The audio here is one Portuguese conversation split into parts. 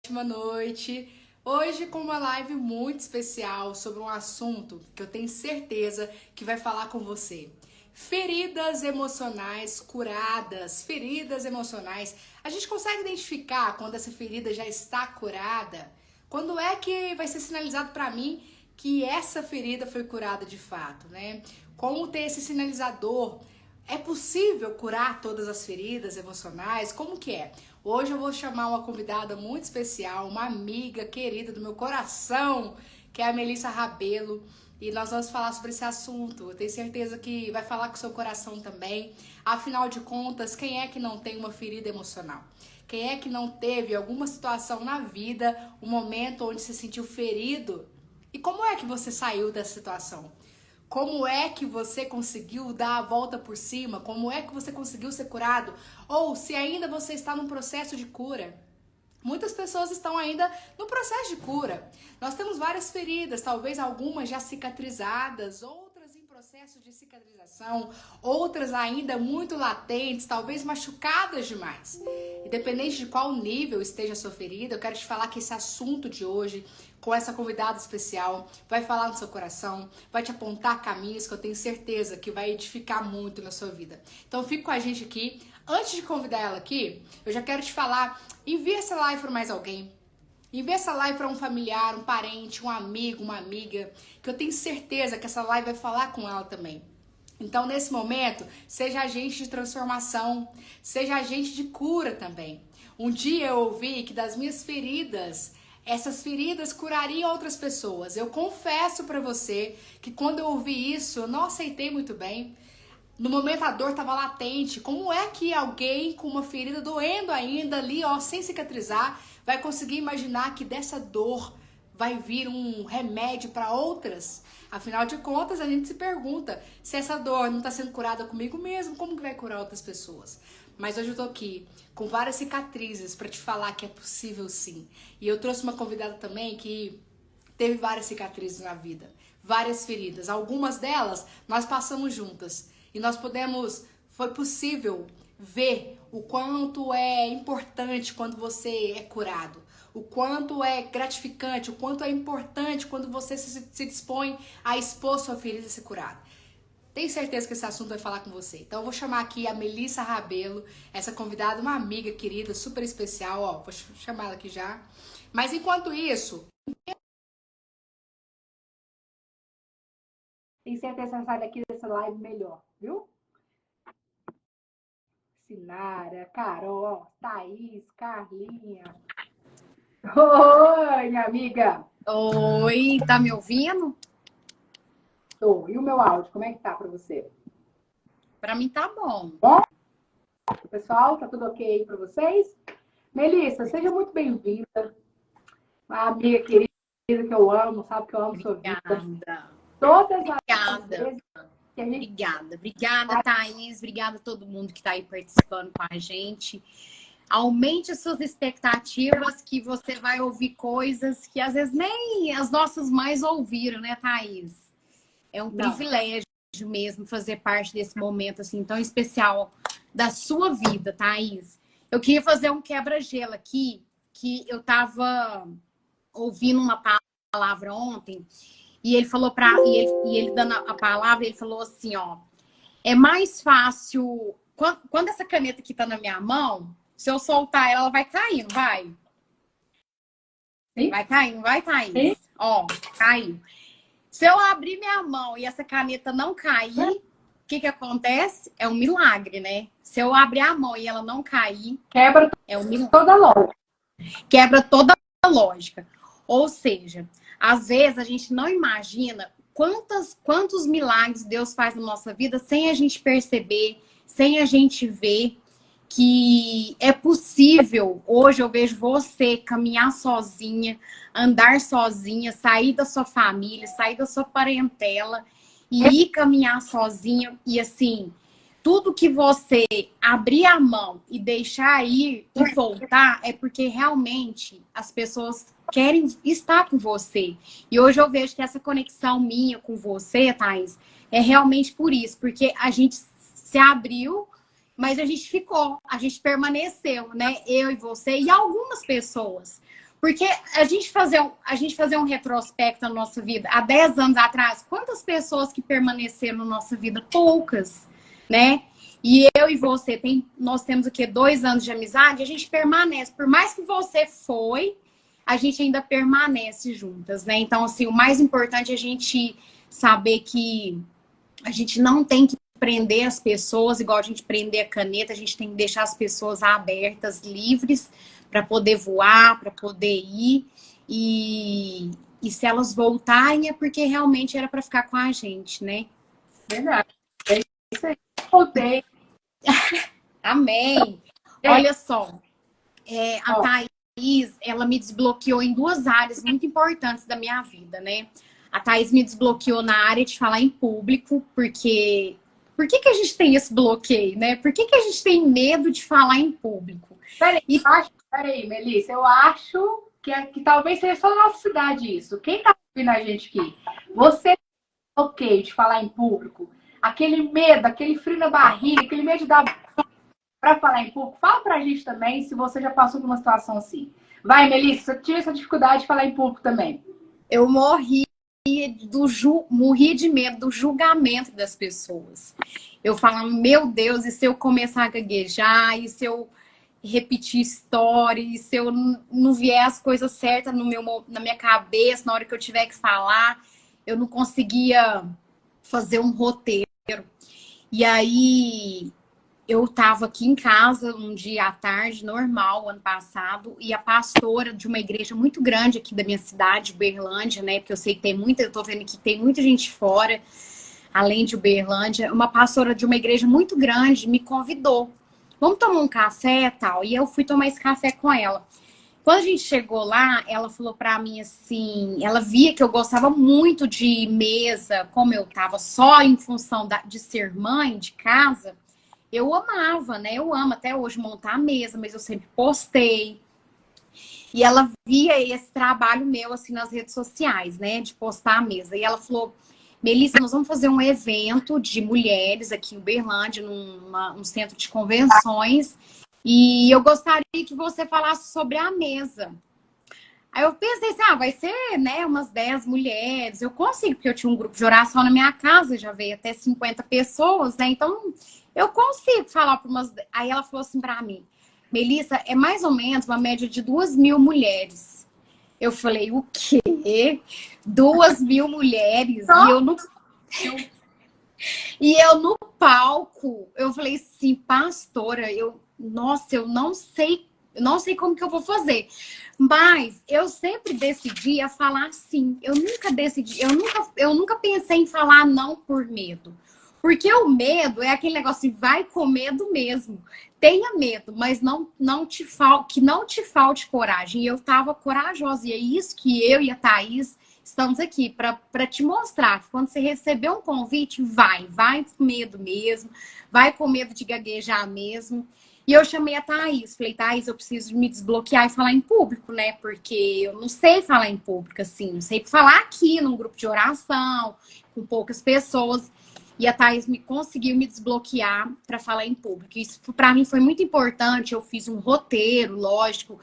Ótima noite. Hoje com uma live muito especial sobre um assunto que eu tenho certeza que vai falar com você. Feridas emocionais curadas, feridas emocionais. A gente consegue identificar quando essa ferida já está curada? Quando é que vai ser sinalizado para mim que essa ferida foi curada de fato, né? Como ter esse sinalizador? É possível curar todas as feridas emocionais? Como que é? Hoje eu vou chamar uma convidada muito especial, uma amiga querida do meu coração, que é a Melissa Rabelo, e nós vamos falar sobre esse assunto. Eu tenho certeza que vai falar com o seu coração também. Afinal de contas, quem é que não tem uma ferida emocional? Quem é que não teve alguma situação na vida, um momento onde se sentiu ferido? E como é que você saiu dessa situação? Como é que você conseguiu dar a volta por cima? Como é que você conseguiu ser curado? Ou se ainda você está num processo de cura? Muitas pessoas estão ainda no processo de cura. Nós temos várias feridas, talvez algumas já cicatrizadas, outras em processo de cicatrização, outras ainda muito latentes, talvez machucadas demais. Independente de qual nível esteja a sua ferida, eu quero te falar que esse assunto de hoje, com essa convidada especial, vai falar no seu coração, vai te apontar caminhos que eu tenho certeza que vai edificar muito na sua vida. Então fique com a gente aqui. Antes de convidar ela aqui, eu já quero te falar, envia essa live para mais alguém. Envia essa live para um familiar, um parente, um amigo, uma amiga, que eu tenho certeza que essa live vai falar com ela também. Então, nesse momento, seja agente de transformação, seja agente de cura também. Um dia eu ouvi que das minhas feridas, essas feridas curariam outras pessoas. Eu confesso para você que quando eu ouvi isso, eu não aceitei muito bem. No momento a dor estava latente. Como é que alguém com uma ferida doendo ainda ali, ó, sem cicatrizar, vai conseguir imaginar que dessa dor vai vir um remédio para outras? Afinal de contas, a gente se pergunta, se essa dor não está sendo curada comigo mesmo, como que vai curar outras pessoas? Mas hoje eu tô aqui com várias cicatrizes para te falar que é possível sim. E eu trouxe uma convidada também que teve várias cicatrizes na vida, várias feridas. Algumas delas nós passamos juntas. E nós foi possível ver o quanto é importante quando você é curado, o quanto é gratificante, o quanto é importante quando você se dispõe a expor sua ferida e ser curado. Tenho certeza que esse assunto vai falar com você. Então eu vou chamar aqui a Melissa Rabelo, essa convidada, uma amiga querida, super especial, ó, vou chamar ela aqui já. Mas enquanto isso, tenho certeza que você sai daqui dessa live melhor, viu? Sinara, Carol, Thaís, Carlinha. Oi, minha amiga. Oi, tá me ouvindo? Tô. E o meu áudio, como é que tá pra você? Pra mim tá bom. Bom, pessoal, tá tudo ok pra vocês? Melissa, seja muito bem-vinda. Uma amiga querida que eu amo, sabe que eu amo sua vida. Obrigada. Todas as Obrigada. vezes que a gente... Obrigada, Thaís. Obrigada a todo mundo que tá aí participando com a gente. Aumente as suas expectativas, que você vai ouvir coisas que às vezes nem as nossas mães ouviram, né, Thaís? É um privilégio mesmo fazer parte desse momento assim tão especial da sua vida, Thaís. Eu queria fazer um quebra-gelo aqui, que eu tava ouvindo uma palavra ontem, e ele falou ele dando a palavra, ele falou assim, ó, é mais fácil quando essa caneta aqui tá na minha mão, se eu soltar ela vai cair, não vai? Sim. Vai cair, não vai, Thaís? Sim. Ó, caiu. Se eu abrir minha mão e essa caneta não cair, o que acontece? É um milagre, né? Se eu abrir a mão e ela não cair, Quebra é um milagre. toda a lógica. Quebra toda a lógica. Ou seja, às vezes a gente não imagina quantos milagres Deus faz na nossa vida sem a gente perceber, sem a gente ver que é possível. Hoje eu vejo você caminhar sozinha, andar sozinha, sair da sua família, sair da sua parentela e ir caminhar sozinha. E assim, tudo que você abrir a mão e deixar ir e voltar é porque realmente as pessoas querem estar com você. E hoje eu vejo que essa conexão minha com você, Thaís, é realmente por isso, porque a gente se abriu, mas a gente ficou, a gente permaneceu, né? Eu e você e algumas pessoas. Porque a gente fazer um retrospecto na nossa vida, há 10 anos atrás, quantas pessoas que permaneceram na nossa vida? Poucas, né? E eu e você, nós temos o quê? 2 anos de amizade, a gente permanece. Por mais que você foi, a gente ainda permanece juntas, né? Então, assim, o mais importante é a gente saber que a gente não tem que prender as pessoas, igual a gente prender a caneta, a gente tem que deixar as pessoas abertas, livres, para poder voar, para poder ir. E se elas voltarem é porque realmente era para ficar com a gente, né? Verdade. É isso aí. Voltei. Amém. Olha só, a Thaís, ela me desbloqueou em 2 áreas muito importantes da minha vida, né? A Thaís me desbloqueou na área de falar em público, porque... Por que a gente tem esse bloqueio, né? Por que a gente tem medo de falar em público? Peraí, Melissa, eu acho que talvez seja só na nossa cidade isso. Quem tá ouvindo a gente aqui? Você tem bloqueio de falar em público? Aquele medo, aquele frio na barriga, aquele medo de dar para falar em público? Fala pra gente também se você já passou por uma situação assim. Vai, Melissa, você tive essa dificuldade de falar em público também. Eu morri de medo do julgamento das pessoas. Eu falava, meu Deus, e se eu começar a gaguejar, e se eu repetir história, e se eu não vier as coisas certas na minha cabeça, na hora que eu tiver que falar, eu não conseguia fazer um roteiro. E aí eu estava aqui em casa um dia à tarde, normal, ano passado, e a pastora de uma igreja muito grande aqui da minha cidade, Uberlândia, né? Porque eu sei que eu tô vendo que tem muita gente fora, além de Uberlândia, uma pastora de uma igreja muito grande me convidou. Vamos tomar um café e tal. E eu fui tomar esse café com ela. Quando a gente chegou lá, ela falou pra mim assim, ela via que eu gostava muito de mesa, como eu tava só em função de ser mãe de casa, eu amava, né? Eu amo até hoje montar a mesa, mas eu sempre postei. E ela via esse trabalho meu, assim, nas redes sociais, né? De postar a mesa. E ela falou, Melissa, nós vamos fazer um evento de mulheres aqui em Uberlândia, num centro de convenções. E eu gostaria que você falasse sobre a mesa. Aí eu pensei assim, vai ser, né, umas 10 mulheres. Eu consigo, porque eu tinha um grupo de oração na minha casa, já veio até 50 pessoas, né? Então, eu consigo falar para umas... Aí ela falou assim para mim, Melissa, é mais ou menos uma média de 2.000 mulheres. Eu falei, o quê? 2.000 mulheres? E eu no palco, eu falei assim, pastora, nossa, eu não sei como que eu vou fazer. Mas eu sempre decidi a falar sim. Eu nunca pensei em falar não por medo. Porque o medo é aquele negócio de vai com medo mesmo. Tenha medo, mas que não te falte coragem. E eu tava corajosa. E é isso que eu e a Thaís estamos aqui para te mostrar que quando você receber um convite, vai com medo mesmo, vai com medo de gaguejar mesmo. E eu chamei a Thaís, falei, Thaís, eu preciso me desbloquear e falar em público, né? Porque eu não sei falar em público, assim, não sei falar aqui num grupo de oração, com poucas pessoas. E a Thaís conseguiu me desbloquear para falar em público. Isso para mim foi muito importante. Eu fiz um roteiro, lógico.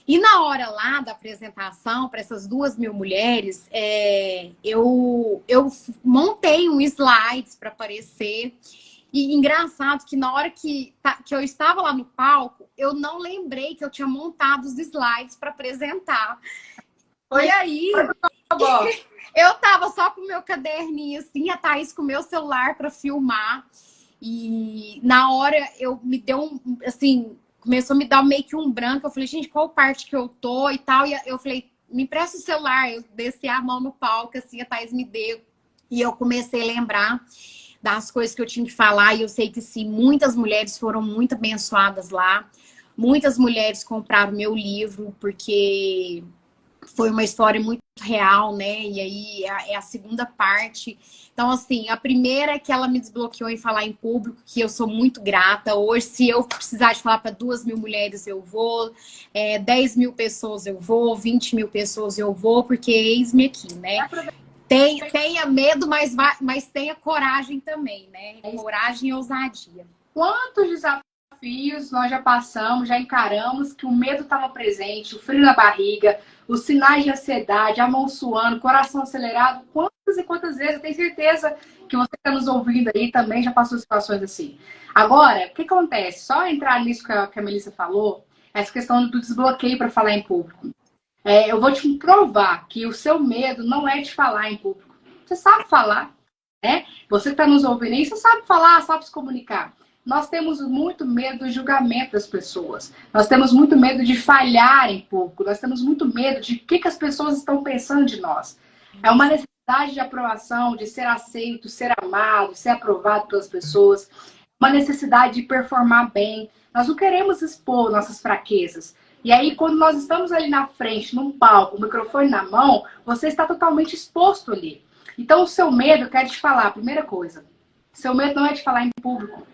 E na hora lá da apresentação, para essas 2.000 mulheres, eu montei um slides para aparecer. E engraçado que na hora que eu estava lá no palco, eu não lembrei que eu tinha montado os slides para apresentar. E aí, eu tava só com o meu caderninho, assim, a Thaís com o meu celular para filmar. E na hora me deu assim, começou a me dar meio que um branco. Eu falei, gente, qual parte que eu tô e tal? E eu falei, me empresta o celular. Eu desci a mão no palco, assim, a Thaís me deu. E eu comecei a lembrar das coisas que eu tinha que falar. E eu sei que sim, muitas mulheres foram muito abençoadas lá. Muitas mulheres compraram meu livro, porque foi uma história muito real, né? E aí é a segunda parte. Então, assim, a primeira é que ela me desbloqueou em falar em público, que eu sou muito grata. Hoje, se eu precisar de falar para 2.000 mulheres, eu vou. 10.000 pessoas eu vou, 20.000 pessoas eu vou, porque eis-me aqui, né? Tenha medo, mas tenha coragem também, né? Coragem e ousadia. Quantos desafios desafios nós já passamos, já encaramos que o medo estava presente, o frio na barriga, os sinais de ansiedade, a mão suando, coração acelerado. Quantas e quantas vezes, eu tenho certeza que você que está nos ouvindo aí também já passou situações assim. Agora, o que acontece? Só entrar nisso que a Melissa falou, essa questão do desbloqueio para falar em público. Eu vou te provar que o seu medo não é de falar em público. Você sabe falar, né? Você que está nos ouvindo aí, você sabe falar, sabe se comunicar. Nós temos muito medo do julgamento das pessoas. Nós temos muito medo de falhar em público. Nós temos muito medo de o que as pessoas estão pensando de nós. É uma necessidade de aprovação, de ser aceito, ser amado, ser aprovado pelas pessoas. Uma necessidade de performar bem. Nós não queremos expor nossas fraquezas. E aí, quando nós estamos ali na frente, num palco, o microfone na mão, você está totalmente exposto ali. Então, o seu medo, eu quero te falar, primeira coisa, seu medo não é de falar em público.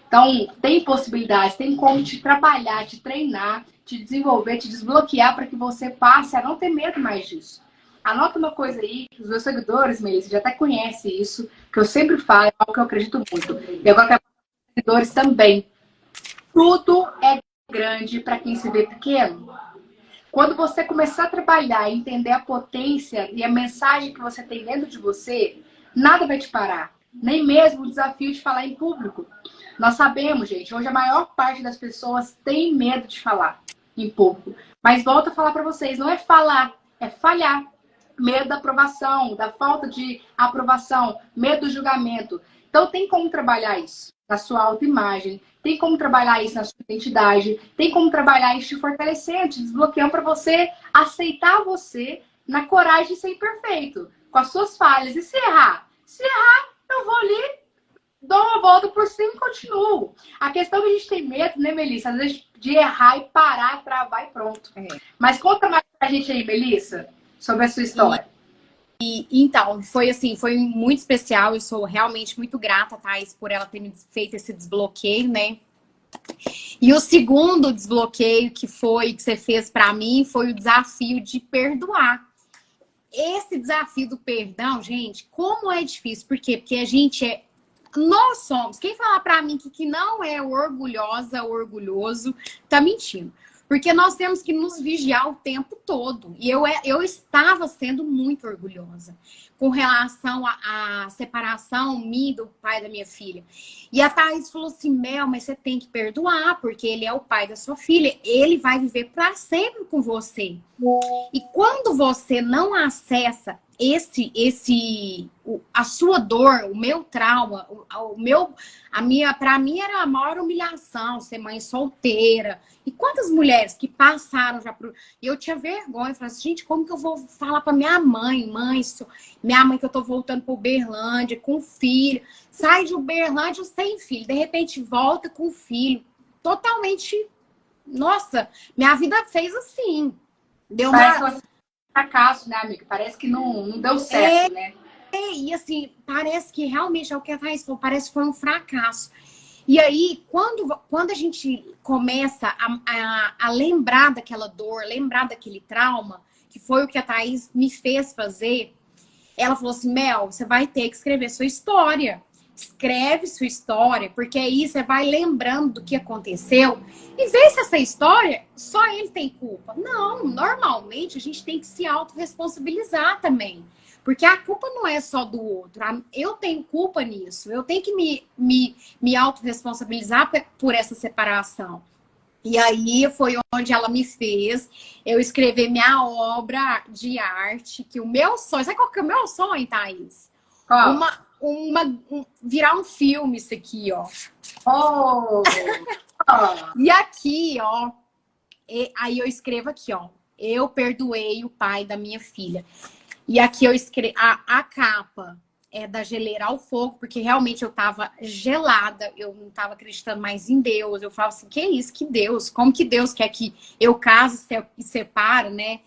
Então, tem possibilidades, tem como te trabalhar, te treinar, te desenvolver, te desbloquear para que você passe a não ter medo mais disso. Anota uma coisa aí, os meus seguidores, Melissa, já até conhecem isso, que eu sempre falo, é algo que eu acredito muito. E agora que os seguidores também. Tudo é grande para quem se vê pequeno. Quando você começar a trabalhar e entender a potência e a mensagem que você tem dentro de você, nada vai te parar. Nem mesmo o desafio de falar em público. Nós sabemos, gente, hoje a maior parte das pessoas tem medo de falar em público. Mas volto a falar para vocês, não é falar, é falhar. Medo da aprovação, da falta de aprovação, medo do julgamento. Então tem como trabalhar isso na sua autoimagem, tem como trabalhar isso na sua identidade, tem como trabalhar isso te fortalecendo, te desbloqueando para você aceitar você na coragem de ser imperfeito, com as suas falhas. E se errar? Se errar, eu vou ali, dou uma volta por cima e continuo. A questão que a gente tem medo, né, Melissa? Às vezes de errar e parar, travar e pronto. Mas conta mais pra gente aí, Melissa, sobre a sua história. Então, foi assim, foi muito especial. Eu sou realmente muito grata, Thaís, por ela ter me feito esse desbloqueio, né? E o segundo desbloqueio que você fez para mim foi o desafio de perdoar. Esse desafio do perdão, gente, como é difícil. Por quê? Porque a gente nós somos. Quem falar para mim que não é orgulhosa, orgulhoso, tá mentindo. Porque nós temos que nos vigiar o tempo todo. E eu estava sendo muito orgulhosa com relação à separação minha e do pai da minha filha. E a Thaís falou assim, Mel, mas você tem que perdoar, porque ele é o pai da sua filha. Ele vai viver para sempre com você. E quando você não acessa a sua dor, o meu trauma, para mim era a maior humilhação ser mãe solteira. E quantas mulheres que passaram já por... E eu tinha vergonha, eu falei assim, gente, como que eu vou falar para minha mãe, minha mãe que eu tô voltando para Uberlândia com filho, sai de Uberlândia sem filho, de repente volta com filho, totalmente, nossa, minha vida fez assim. Deu uma fracasso, né, amiga? Parece que não deu certo, né? E assim, parece que realmente é o que a Thaís falou, parece que foi um fracasso. E aí, quando a gente começa a lembrar daquela dor, lembrar daquele trauma, que foi o que a Thaís me fez fazer, ela falou assim, Mel, você vai ter que escrever sua história. Escreve sua história, porque aí você vai lembrando do que aconteceu e vê se essa história só ele tem culpa. Não, normalmente a gente tem que se autorresponsabilizar também. Porque a culpa não é só do outro. Eu tenho culpa nisso. Eu tenho que me autorresponsabilizar por essa separação. E aí foi onde ela me fez eu escrever minha obra de arte, que o meu sonho... Sabe qual que é o meu sonho, Thaís? Virar um filme isso aqui, ó. E aqui, ó, aí eu escrevo aqui, ó. Eu perdoei o pai da minha filha. E aqui eu escrevo a capa é da geleira ao fogo, porque realmente eu tava gelada, eu não tava acreditando mais em Deus. Eu falo assim, que isso, que Deus? Como que Deus quer que eu case e separe, né?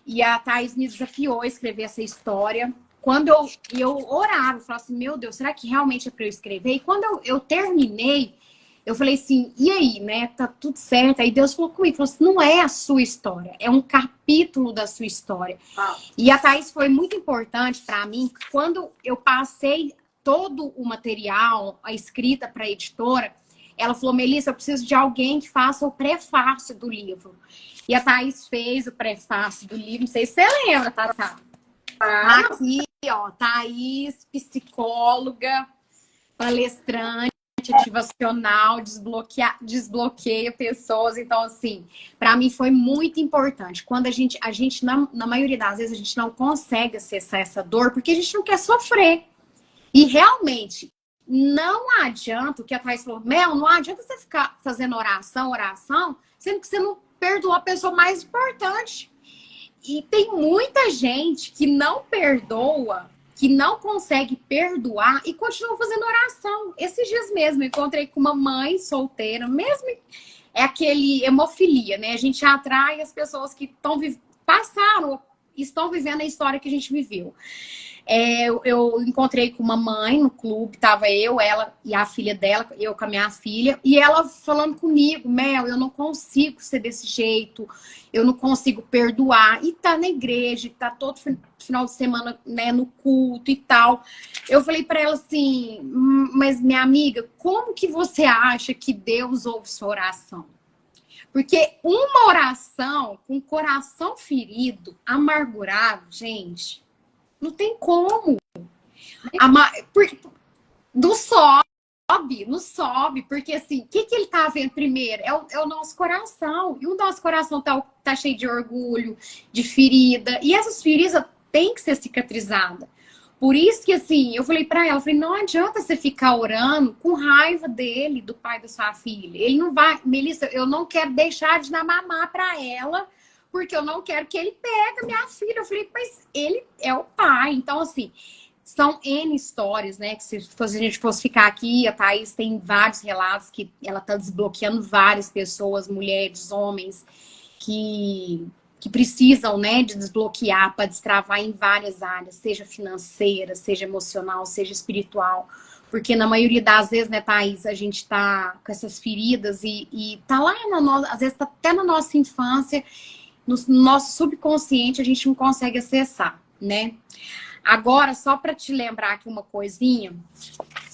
E a Thaís me desafiou a escrever essa história. Quando eu orava, eu falava assim, meu Deus, será que realmente é para eu escrever? E quando eu terminei, eu falei assim, e aí, né? Tá tudo certo. Aí Deus falou comigo, falou assim, não é a sua história, é um capítulo da sua história. E a Thaís foi muito importante para mim, quando eu passei todo o material, a escrita para a editora, ela falou, Melissa, eu preciso de alguém que faça o prefácio do livro. E a Thaís fez o prefácio do livro, não sei se você lembra, Tatá. Tá aqui, ó, Thaís, psicóloga, palestrante, motivacional, desbloqueia pessoas. Então, assim, para mim foi muito importante. Quando a gente na maioria das vezes, a gente não consegue acessar essa dor porque a gente não quer sofrer. E realmente, não adianta o que a Thaís falou, Mel, não adianta você ficar fazendo oração, sendo que você não perdoou a pessoa mais importante. E tem muita gente que não perdoa, que não consegue perdoar e continua fazendo oração. Esses dias mesmo, eu encontrei com uma mãe solteira, mesmo é aquele hemofilia, né? A gente atrai as pessoas que estão vivendo a história que a gente viveu. Eu encontrei com uma mãe no clube, tava eu, ela e a filha dela, eu com a minha filha, e ela falando comigo, Mel, eu não consigo ser desse jeito, eu não consigo perdoar, e tá na igreja, tá todo final de semana, né, no culto e tal. Eu falei pra ela assim, mas minha amiga, como que você acha que Deus ouve sua oração? Porque uma oração com o coração ferido, amargurado, gente, não tem como. Não sobe, não sobe. Porque assim, o que ele tá vendo primeiro? É o nosso coração. E o nosso coração tá cheio de orgulho, de ferida. E essas feridas têm que ser cicatrizadas. Por isso que assim, eu falei pra ela, não adianta você ficar orando com raiva dele, do pai da sua filha. Ele não vai, Melissa, eu não quero deixar de dar mamar pra ela, porque eu não quero que ele pegue a minha filha. Eu falei, mas ele é o pai. Então, assim, são N histórias, né? Que se a gente fosse ficar aqui, a Thaís tem vários relatos que ela tá desbloqueando várias pessoas, mulheres, homens, que precisam, né, de desbloquear para destravar em várias áreas, seja financeira, seja emocional, seja espiritual. Porque na maioria das vezes, né, Thaís, a gente tá com essas feridas e tá lá, às vezes tá até na nossa infância, no nosso subconsciente, a gente não consegue acessar, né? Agora, só para te lembrar aqui uma coisinha,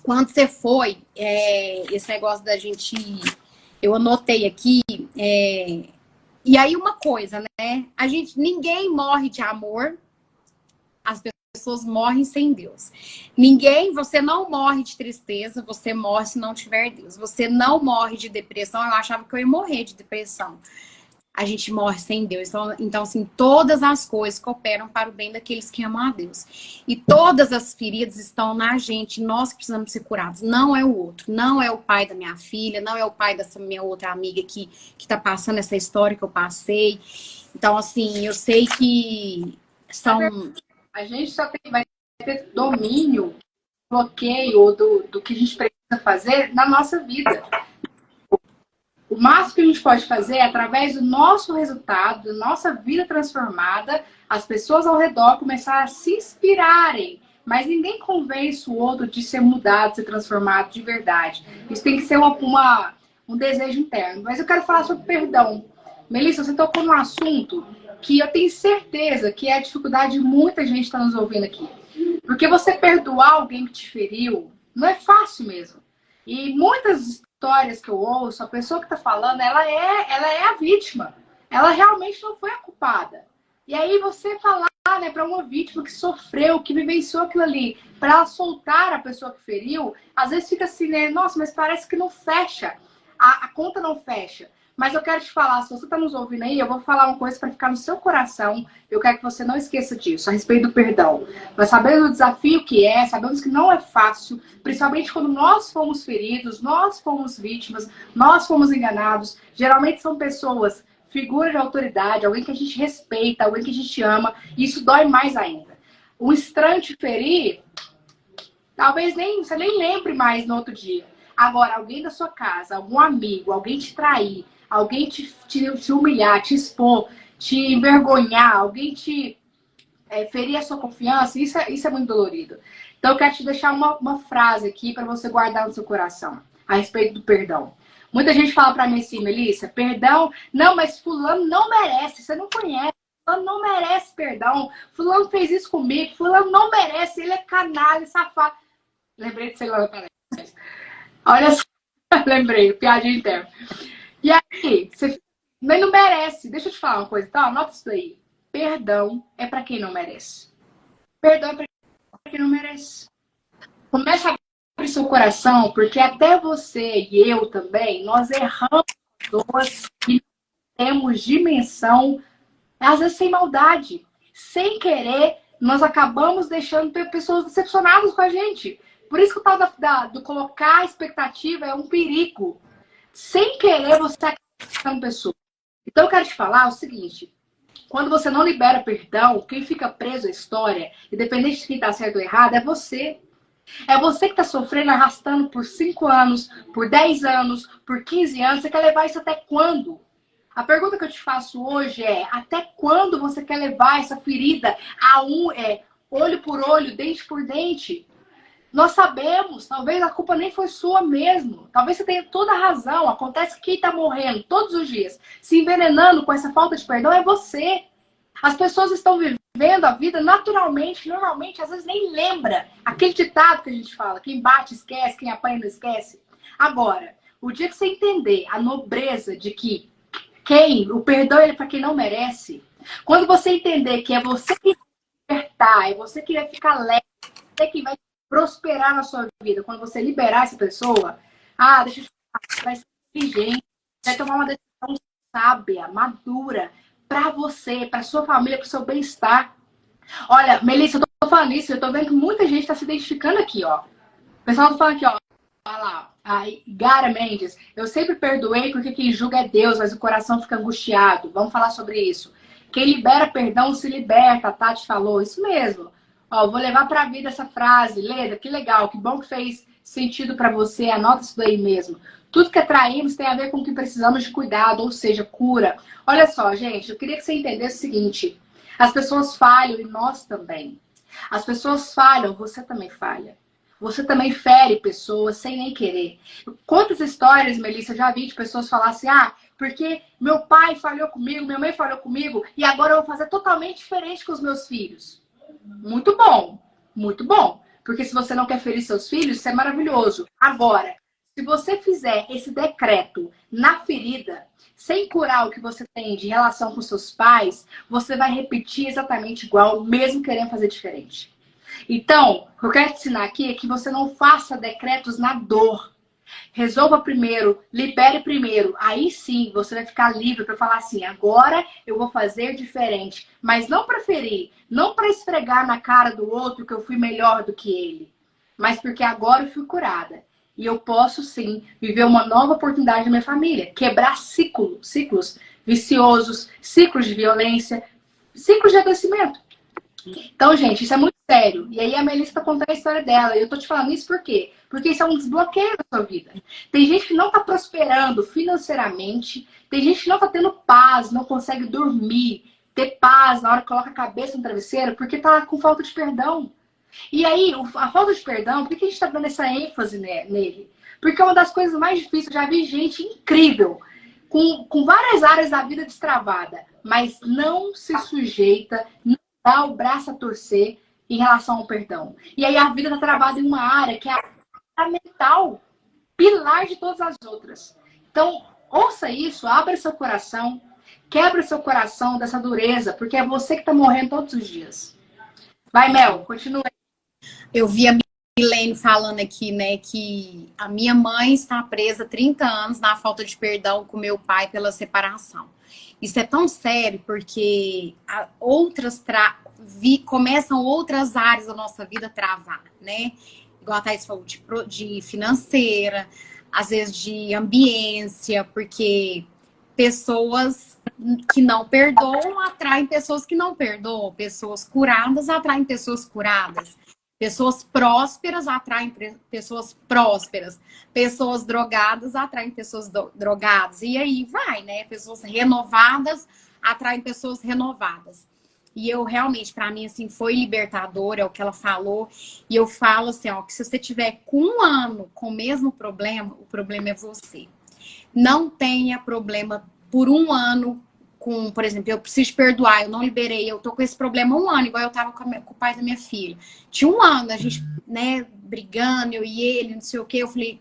quando você foi, esse negócio da gente, eu anotei aqui, e aí uma coisa, né? Ninguém morre de amor, as pessoas morrem sem Deus. Você não morre de tristeza, você morre se não tiver Deus. Você não morre de depressão, eu achava que eu ia morrer de depressão. A gente morre sem Deus. Então, assim, todas as coisas cooperam para o bem daqueles que amam a Deus. E todas as feridas estão na gente. Nós precisamos ser curados. Não é o outro. Não é o pai da minha filha. Não é o pai dessa minha outra amiga que está passando essa história que eu passei. Então, assim, eu sei que são... A gente vai ter domínio, bloqueio do que a gente precisa fazer na nossa vida. O máximo que a gente pode fazer é, através do nosso resultado, da nossa vida transformada, as pessoas ao redor começar a se inspirarem. Mas ninguém convence o outro de ser mudado, de ser transformado de verdade. Isso tem que ser um desejo interno. Mas eu quero falar sobre perdão. Melissa, você tocou num assunto que eu tenho certeza que é a dificuldade de muita gente que está nos ouvindo aqui. Porque você perdoar alguém que te feriu não é fácil mesmo. E muitas histórias que eu ouço, a pessoa que está falando, ela é a vítima. Ela realmente não foi a culpada. E aí você falar, né, para uma vítima que sofreu, que vivenciou aquilo ali, para ela soltar a pessoa que feriu, às vezes fica assim, né? Nossa, mas parece que não fecha. A conta não fecha. Mas eu quero te falar, se você está nos ouvindo aí, eu vou falar uma coisa para ficar no seu coração. Eu quero que você não esqueça disso, a respeito do perdão. Nós sabemos o desafio que é, sabemos que não é fácil, principalmente quando nós fomos feridos, nós fomos vítimas, nós fomos enganados. Geralmente são pessoas, figuras de autoridade, alguém que a gente respeita, alguém que a gente ama, e isso dói mais ainda. Um estranho te ferir, talvez você nem lembre mais no outro dia. Agora, alguém da sua casa, algum amigo, alguém te trair, alguém te humilhar, te expor, te envergonhar, alguém te ferir a sua confiança, isso é muito dolorido. Então, eu quero te deixar uma frase aqui para você guardar no seu coração, a respeito do perdão. Muita gente fala para mim assim, Melissa, perdão, não, mas fulano não merece, você não conhece, fulano não merece perdão, fulano fez isso comigo, fulano não merece, ele é canalha, safado. Lembrei de você agora, parece. Olha só. Lembrei, piadinha interna. E aí, você não merece. Deixa eu te falar uma coisa, tá? Anota isso aí. Perdão é pra quem não merece. Perdão é pra quem não merece. Começa a abrir seu coração, porque até você e eu também, nós erramos pessoas e temos dimensão, às vezes sem maldade. Sem querer, nós acabamos deixando pessoas decepcionadas com a gente. Por isso que o tal do colocar a expectativa é um perigo. Sem querer, você está criando pessoa. Então, eu quero te falar o seguinte: quando você não libera perdão, quem fica preso à história, independente de quem está certo ou errado, é você. É você que está sofrendo, arrastando por 5 anos, por 10 anos, por 15 anos. Você quer levar isso até quando? A pergunta que eu te faço hoje é: até quando você quer levar essa ferida olho por olho, dente por dente? Nós sabemos, talvez a culpa nem foi sua mesmo. Talvez você tenha toda a razão. Acontece que quem está morrendo todos os dias, se envenenando com essa falta de perdão, é você. As pessoas estão vivendo a vida naturalmente, normalmente, às vezes nem lembra. Aquele ditado que a gente fala: quem bate esquece, quem apanha não esquece. Agora, o dia que você entender a nobreza de que o perdão é para quem não merece, quando você entender que é você que vai despertar, é você que vai ficar leve, você que vai prosperar na sua vida, quando você liberar essa pessoa, deixa eu te falar, vai ser inteligente, vai tomar uma decisão sábia, madura, para você, para sua família, para o seu bem-estar. Olha, Melissa, eu tô falando isso, eu tô vendo que muita gente está se identificando aqui, ó. O pessoal tá falando aqui, ó. Olha lá, a Gara Mendes, eu sempre perdoei porque quem julga é Deus, mas o coração fica angustiado. Vamos falar sobre isso. Quem libera perdão se liberta, a Tati falou. Isso mesmo. Ó, vou levar para a vida essa frase. Leda, que legal, que bom que fez sentido para você. Anota isso daí mesmo. Tudo que atraímos tem a ver com o que precisamos de cuidado, ou seja, cura. Olha só, gente, eu queria que você entendesse o seguinte: as pessoas falham e nós também. As pessoas falham, você também falha. Você também fere pessoas sem nem querer. Quantas histórias, Melissa, eu já vi de pessoas falar assim: porque meu pai falhou comigo, minha mãe falhou comigo, e agora eu vou fazer totalmente diferente com os meus filhos. Muito bom, muito bom. Porque se você não quer ferir seus filhos, isso é maravilhoso. Agora, se você fizer esse decreto na ferida, sem curar o que você tem de relação com seus pais, você vai repetir exatamente igual, mesmo querendo fazer diferente. Então, o que eu quero te ensinar aqui é que você não faça decretos na dor. Resolva primeiro, libere primeiro. Aí sim você vai ficar livre para falar assim: agora eu vou fazer diferente. Mas não para ferir, não para esfregar na cara do outro que eu fui melhor do que ele. Mas porque agora eu fui curada. E eu posso sim viver uma nova oportunidade na minha família. Quebrar ciclos viciosos, ciclos de violência, ciclos de adoecimento. Então, gente, isso é muito sério. E aí a Melissa tá contando a história dela. E eu tô te falando isso por quê? Porque isso é um desbloqueio da sua vida. Tem gente que não tá prosperando financeiramente. Tem gente que não tá tendo paz, não consegue dormir, ter paz na hora que coloca a cabeça no travesseiro, porque tá com falta de perdão. E aí, a falta de perdão, por que a gente tá dando essa ênfase nele? Porque é uma das coisas mais difíceis. Eu já vi gente incrível, com várias áreas da vida destravada, mas não se sujeita, dá o braço a torcer em relação ao perdão. E aí a vida está travada em uma área que é a mental, pilar de todas as outras. Então, ouça isso, abra seu coração, quebra seu coração dessa dureza, porque é você que está morrendo todos os dias. Vai, Mel, continua. Eu vi a Milene falando aqui, né, que a minha mãe está presa 30 anos na falta de perdão com meu pai pela separação. Isso é tão sério porque começam outras áreas da nossa vida a travar, né? Igual a Thaís falou, de financeira, às vezes de ambiência, porque pessoas que não perdoam atraem pessoas que não perdoam, pessoas curadas atraem pessoas curadas. Pessoas prósperas atraem pessoas prósperas. Pessoas drogadas atraem pessoas drogadas. E aí vai, né? Pessoas renovadas atraem pessoas renovadas. E eu realmente, para mim, assim, foi libertador, é o que ela falou. E eu falo assim, ó, que se você tiver com 1 ano com o mesmo problema, o problema é você. Não tenha problema por 1 ano com, por exemplo, eu preciso perdoar, eu não liberei, eu tô com esse problema há 1 ano, igual eu tava com o pai da minha filha. Tinha 1 ano, a gente, né, brigando, eu e ele, não sei o quê. Eu falei,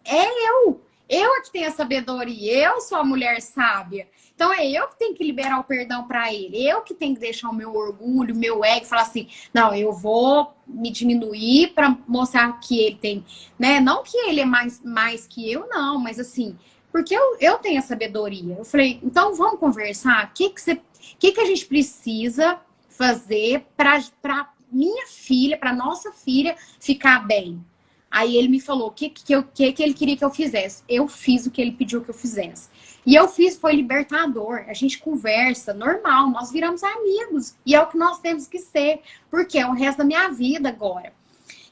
eu é que tenho a sabedoria, eu sou a mulher sábia. Então é eu que tenho que liberar o perdão para ele, eu que tenho que deixar o meu orgulho, o meu ego, falar assim, não, eu vou me diminuir para mostrar que ele tem, né? Não que ele é mais que eu, não, mas assim, porque eu tenho a sabedoria. Eu falei, então vamos conversar, o que a gente precisa fazer para minha filha, para nossa filha ficar bem? Aí ele me falou o que ele queria que eu fizesse. Eu fiz o que ele pediu que eu fizesse. E eu fiz, foi libertador. A gente conversa, normal, nós viramos amigos. E é o que nós temos que ser, porque é o resto da minha vida agora.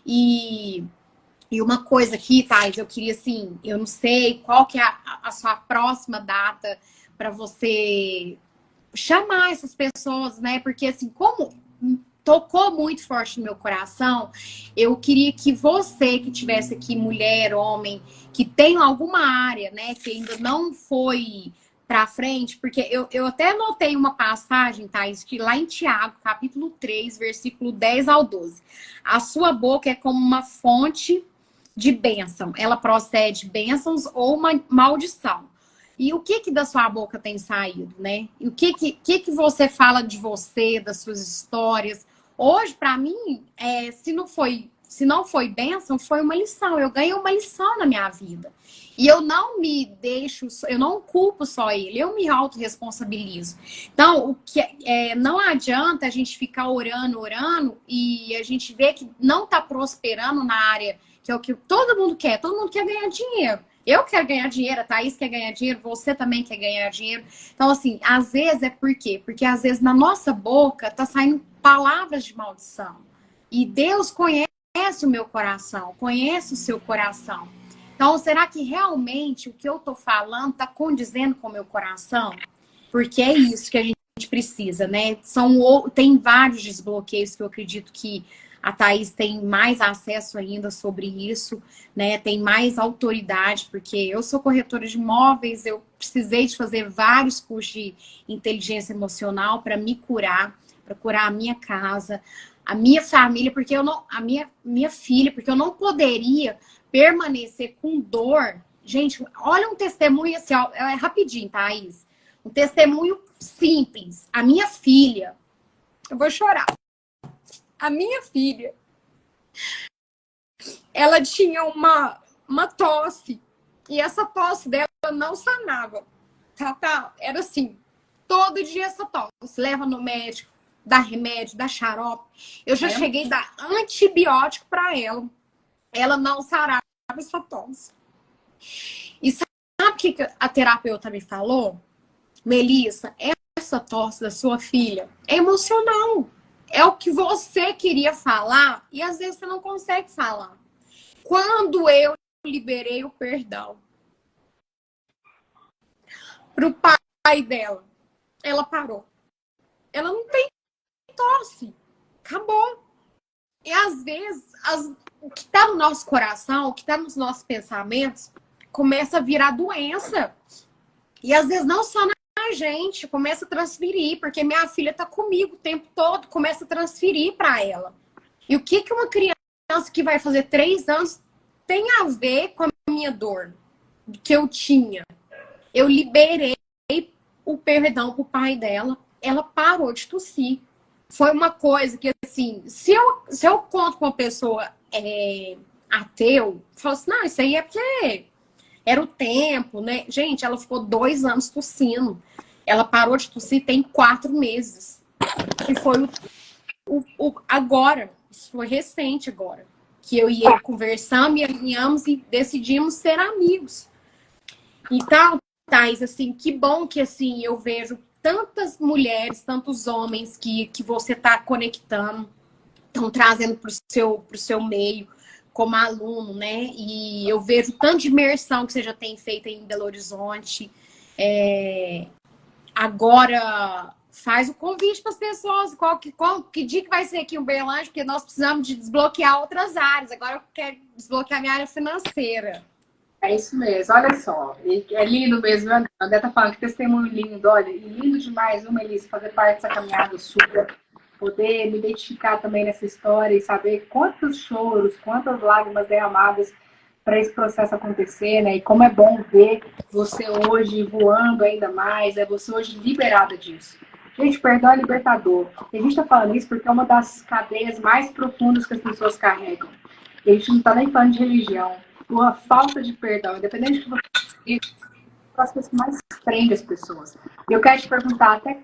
E uma coisa aqui, Thais, eu queria assim, eu não sei qual que é a sua próxima data para você chamar essas pessoas, né? Porque assim, como tocou muito forte no meu coração, eu queria que você que tivesse aqui, mulher, homem, que tem alguma área, né, que ainda não foi para frente, porque eu até anotei uma passagem, Thais, que lá em Tiago, capítulo 3, versículo 10 ao 12. A sua boca é como uma fonte de bênção. Ela procede bênçãos ou uma maldição. E o que da sua boca tem saído, né? E o que você fala de você, das suas histórias? Hoje, para mim, se não foi bênção, foi uma lição. Eu ganhei uma lição na minha vida. E eu não me deixo, eu não culpo só ele, eu me autorresponsabilizo. Então, não adianta a gente ficar orando e a gente vê que não está prosperando na área que é o que todo mundo quer ganhar dinheiro. Eu quero ganhar dinheiro, a Thaís quer ganhar dinheiro, você também quer ganhar dinheiro. Então, assim, às vezes é por quê? Porque às vezes na nossa boca tá saindo palavras de maldição. E Deus conhece o meu coração, conhece o seu coração. Então, será que realmente o que eu tô falando tá condizendo com o meu coração? Porque é isso que a gente precisa, né? Tem vários desbloqueios que eu acredito que a Thaís tem mais acesso ainda sobre isso, né? Tem mais autoridade, porque eu sou corretora de imóveis, eu precisei de fazer vários cursos de inteligência emocional para me curar, para curar a minha casa, a minha família, porque a minha filha, porque eu não poderia permanecer com dor. Gente, olha um testemunho assim, ó, é rapidinho, Thaís. Um testemunho simples. A minha filha, eu vou chorar. A minha filha, ela tinha uma tosse. E essa tosse dela não sanava. Tá? Era assim, todo dia essa tosse. Leva no médico, dá remédio, dá xarope. Eu já cheguei a dar antibiótico para ela. Ela não sarava essa tosse. E sabe o que a terapeuta me falou? Melissa, essa tosse da sua filha é emocional. É o que você queria falar e às vezes você não consegue falar. Quando eu liberei o perdão pro pai dela, ela parou. Ela não tem tosse. Acabou. E às vezes, o que tá no nosso coração, o que tá nos nossos pensamentos, começa a virar doença. E às vezes não só na gente, começa a transferir, porque minha filha tá comigo o tempo todo, começa a transferir para ela. E o que uma criança que vai fazer 3 anos tem a ver com a minha dor que eu tinha? Eu liberei o perdão pro pai dela, ela parou de tossir. Foi uma coisa que, assim, se eu conto com uma pessoa ateu, falo assim, não, isso aí é porque era o tempo, né? Gente, ela ficou 2 anos tossindo. Ela parou de tossir tem 4 meses. E foi agora, isso foi recente agora, que eu e ele conversamos e alinhamos e decidimos ser amigos. Então, Thais, assim, que bom que, assim, eu vejo tantas mulheres, tantos homens que você está conectando, estão trazendo para o seu meio como aluno, né? E eu vejo tanto de imersão que você já tem feito em Belo Horizonte. Agora, faz o convite para as pessoas. Que dia que vai ser aqui em Uberlândia? Porque nós precisamos de desbloquear outras áreas. Agora eu quero desbloquear minha área financeira. É isso mesmo, olha só. É lindo mesmo, né? A André tá falando que testemunho lindo, olha, e lindo demais, Melissa, fazer parte dessa caminhada sua. poder me identificar também nessa história e saber quantos choros, quantas lágrimas derramadas para esse processo acontecer, né? E como é bom ver você hoje voando ainda mais, você hoje liberada disso. Gente, perdão é libertador. E a gente está falando isso porque é uma das cadeias mais profundas que as pessoas carregam. E a gente não está nem falando de religião. Uma falta de perdão, independente do que você é as coisas que mais prende as pessoas. E eu quero te perguntar, até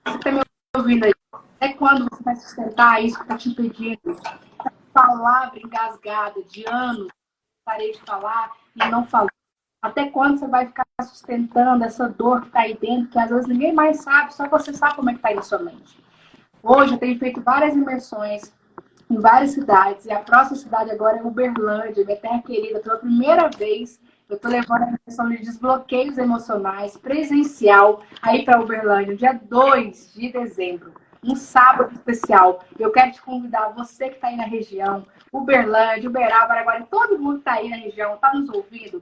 você está me ouvindo aí, até quando você vai sustentar isso que está te impedindo? Essa palavra engasgada de anos, parei de falar e não falou. Até quando você vai ficar sustentando essa dor que está aí dentro, que às vezes ninguém mais sabe, só você sabe como é que está aí na sua mente. Hoje eu tenho feito várias imersões em várias cidades, e a próxima cidade agora é Uberlândia, minha terra querida. Pela primeira vez, eu estou levando a imersão de desbloqueios emocionais presencial aí para Uberlândia, dia 2 de dezembro. Um sábado especial. Eu quero te convidar, você que está aí na região, Uberlândia, Uberaba, Araguari, todo mundo que está aí na região, está nos ouvindo,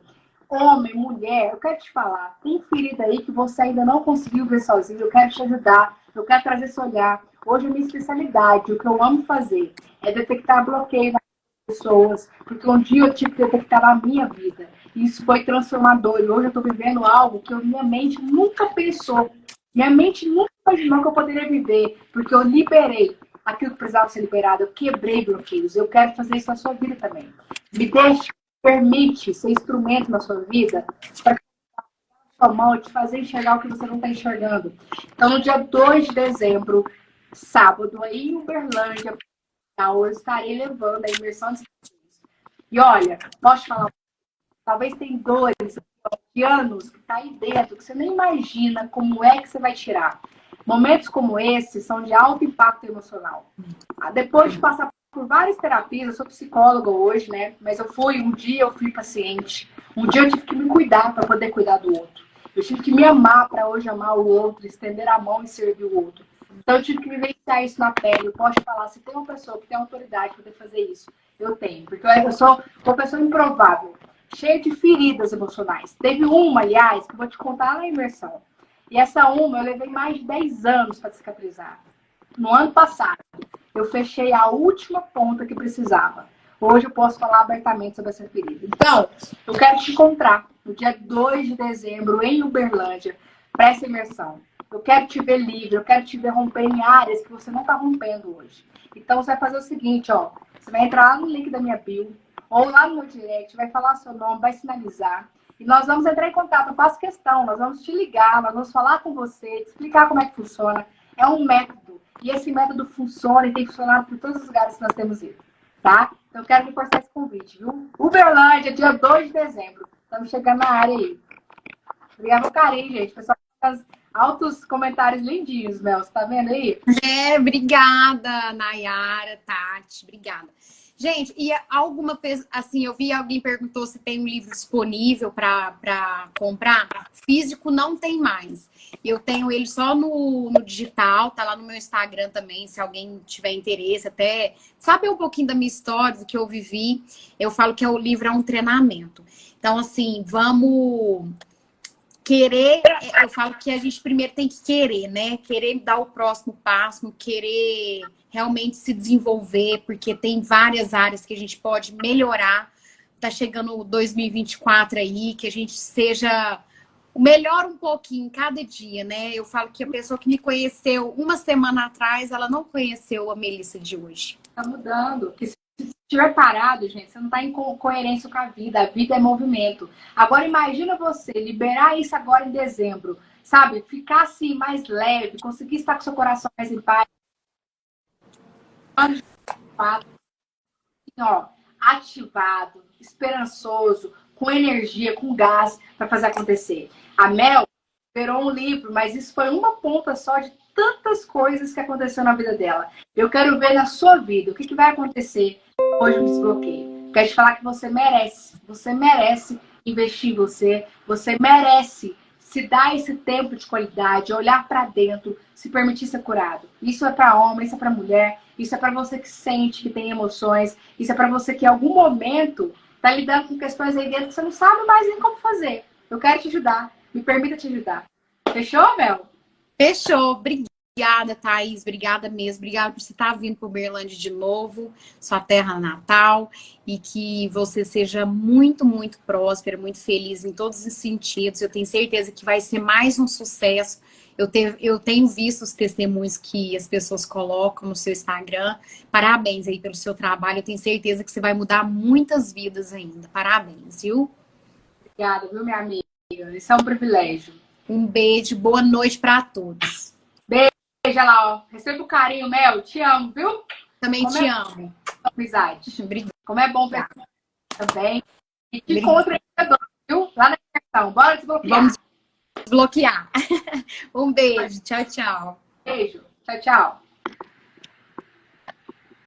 homem, mulher, eu quero te falar, tem ferida aí que você ainda não conseguiu ver sozinho, eu quero te ajudar, eu quero trazer esse olhar. Hoje a minha especialidade, o que eu amo fazer, é detectar bloqueio nas pessoas, porque um dia eu tive que detectar na minha vida, e isso foi transformador, e hoje eu estou vivendo algo que minha mente nunca pensou, minha mente nunca imaginou que eu poderia viver, porque eu liberei aquilo que precisava ser liberado, eu quebrei bloqueios, eu quero fazer isso na sua vida também. Me deixe, permite ser instrumento na sua vida para sua mão e te fazer enxergar o que você não está enxergando. Então, no dia 2 de dezembro, sábado, aí em Uberlândia, eu estarei levando a imersão de vocês. E olha, posso te falar, talvez tem dores de anos que está aí dentro, que você nem imagina como é que você vai tirar. Momentos como esse são de alto impacto emocional. Depois de passar por várias terapias, eu sou psicóloga hoje, né? Mas um dia eu fui paciente. Um dia eu tive que me cuidar para poder cuidar do outro. Eu tive que me amar para hoje amar o outro, estender a mão e servir o outro. Então eu tive que vivenciar isso na pele. Eu posso falar, se tem uma pessoa que tem autoridade para poder fazer isso, eu tenho. Porque eu sou uma pessoa improvável, cheia de feridas emocionais. Teve uma, aliás, que eu vou te contar na imersão. E essa uma eu levei mais de 10 anos para cicatrizar. No ano passado, eu fechei a última ponta que precisava. Hoje eu posso falar abertamente sobre essa ferida. Então, eu quero te encontrar no dia 2 de dezembro em Uberlândia para essa imersão. Eu quero te ver livre, eu quero te ver romper em áreas que você não está rompendo hoje. Então, você vai fazer o seguinte, ó. Você vai entrar lá no link da minha bio, ou lá no meu direct, vai falar seu nome, vai sinalizar. E nós vamos entrar em contato, eu faço questão, nós vamos te ligar, nós vamos falar com você, te explicar como é que funciona. É um método. E esse método funciona e tem funcionado por todos os lugares que nós temos ido. Tá? Então, eu quero reforçar esse convite, viu? Uberlândia, dia 2 de dezembro. Estamos chegando na área aí. Obrigada pelo carinho, gente. O pessoal faz altos comentários lindinhos, Mel. Você tá vendo aí? Obrigada, Nayara, Tati, obrigada. Gente, e alguma assim, eu vi alguém perguntou se tem um livro disponível para comprar. Físico não tem mais. Eu tenho ele só no digital, tá lá no meu Instagram também, se alguém tiver interesse, até saber um pouquinho da minha história, do que eu vivi. Eu falo que o livro é um treinamento. Então, assim, vamos querer, eu falo que a gente primeiro tem que querer, né? Querer dar o próximo passo, querer realmente se desenvolver, porque tem várias áreas que a gente pode melhorar. Tá chegando 2024 aí, que a gente seja o melhor um pouquinho cada dia, né? Eu falo que a pessoa que me conheceu uma semana atrás, ela não conheceu a Melissa de hoje. Tá mudando. Se estiver parado, gente, você não tá em coerência com a vida é movimento. Agora imagina você liberar isso agora em dezembro, sabe? Ficar assim mais leve, conseguir estar com seu coração mais em paz. Ó, ativado, esperançoso, com energia, com gás para fazer acontecer. A Mel liberou um livro, mas isso foi uma ponta só de tantas coisas que aconteceu na vida dela. Eu quero ver na sua vida o que vai acontecer hoje no desbloqueio. Quero te falar que você merece investir em você, você merece se dar esse tempo de qualidade, olhar para dentro, se permitir ser curado. Isso é para homem, isso é para mulher, isso é para você que sente, que tem emoções, isso é para você que em algum momento tá lidando com questões aí dentro que você não sabe mais nem como fazer. Eu quero te ajudar, me permita te ajudar. Fechou, Mel? Fechou, obrigada. Obrigada, Thaís. Obrigada mesmo. Obrigada por você estar vindo para Uberlândia de novo, sua terra natal, e que você seja muito, muito próspera, muito feliz em todos os sentidos. Eu tenho certeza que vai ser mais um sucesso. Eu tenho visto os testemunhos que as pessoas colocam no seu Instagram. Parabéns aí pelo seu trabalho. Eu tenho certeza que você vai mudar muitas vidas ainda. Parabéns, viu? Obrigada, viu, minha amiga? Isso é um privilégio. Um beijo, boa noite para todos. Beijo lá, ó. Receba o carinho, Mel. Te amo, viu? Também Como te amo. Amizade. Obrigada. Como é bom ver também. E te encontro aí, viu? Lá na questão. Bora desbloquear. Vamos desbloquear. Um beijo. Tchau, tchau. Beijo. Tchau, tchau.